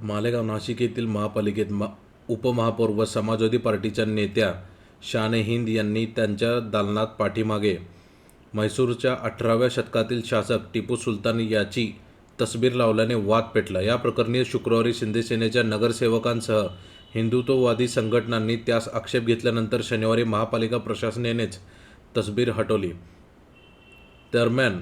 मालेगाव नाशिक येथील महापालिकेत उपमहापौर व समाजवादी पार्टीच्या नेत्या शान हिंद यांनी त्यांच्या दालनात पाठीमागे म्हैसूरच्या 18व्या शतकातील शासक टिपू सुलतान याची तसबीर लावल्याने वाद पेटला। या प्रकरणी शुक्रवारी शिंदे सेनेच्या नगरसेवकांसह हिंदुत्ववादी संघटनांनी त्यास आक्षेप घेतल्यानंतर शनिवारी महापालिका प्रशासनानेच तसबीर हटवली। दरम्यान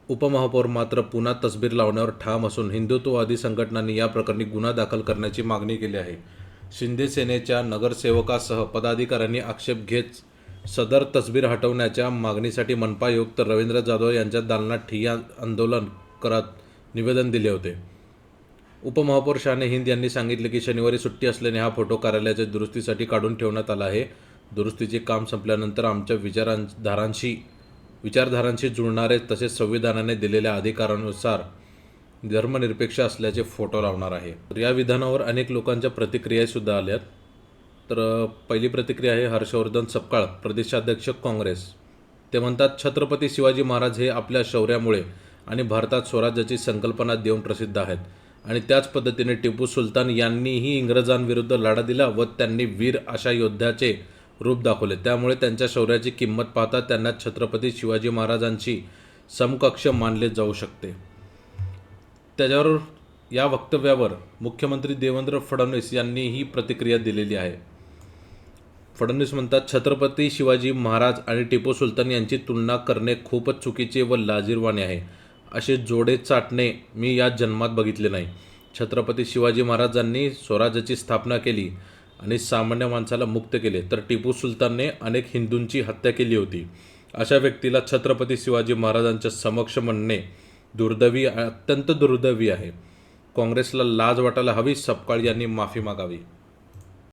उपमहापौर मात्र पुन्हा तसबीर लावण्यावर ठाम असून हिंदुत्ववादी संघटनांनी या प्रकरणी गुन्हा दाखल करण्याची मागणी केली आहे। शिंदे सेनेच्या नगरसेवकासह पदाधिकाऱ्यांनी आक्षेप घेत सदर तसबीर हटवण्याच्या मागणीसाठी मनपा आयुक्त रवींद्र जाधव यांच्या दालनात ठिय्या आंदोलन करत निवेदन दिले होते। उपमहापौर शान हिंद यांनी सांगितले की शनिवारी सुट्टी असल्याने हा फोटो कार्यालयाच्या दुरुस्तीसाठी काढून ठेवण्यात आला आहे। दुरुस्तीचे काम संपल्यानंतर आमच्या विचारधारांशी जुळणारे तसेच संविधानाने दिलेल्या अधिकारानुसार धर्मनिरपेक्ष असल्याचे फोटो लावणार आहे। या विधानावर अनेक लोकांच्या प्रतिक्रियासुद्धा आल्यात। तर पहिली प्रतिक्रिया आहे हर्षवर्धन सपकाळ, प्रदेशाध्यक्ष काँग्रेस। ते म्हणतात, छत्रपती शिवाजी महाराज हे आपल्या शौर्यामुळे आणि भारतात स्वराज्याची संकल्पना देऊन प्रसिद्ध आहेत आणि त्याच पद्धतीने टिपू सुलतान यांनीही इंग्रजांविरुद्ध लढा दिला व त्यांनी वीर अशा योद्ध्याचे रूप दाखवले। त्यामुळे त्यांच्या शौर्याची किंमत पाहता त्यांना छत्रपती शिवाजी महाराजांची समकक्ष मानले जाऊ शकते। त्याच्यावर या वक्तव्यावर मुख्यमंत्री देवेंद्र फडणवीस यांनीही प्रतिक्रिया दिलेली आहे। फडणवीस म्हणतात, छत्रपती शिवाजी महाराज आणि टिपू सुलतान यांची तुलना करणे खूपच चुकीचे व लाजिरवाणे आहे। असे जोडे चाटणे मी या जन्मात बघितले नाही। छत्रपती शिवाजी महाराजांनी स्वराज्याची स्थापना केली आणि सामान्य माणसाला मुक्त केले, तर टिपू सुलतानने अनेक हिंदूंची हत्या केली होती। अशा व्यक्तीला छत्रपती शिवाजी महाराजांच्या समक्ष म्हणणे अत्यंत दुर्दैवी आहे। काँग्रेसला लाज वाटायला हवी, सपकाळ यांनी माफी मागावी।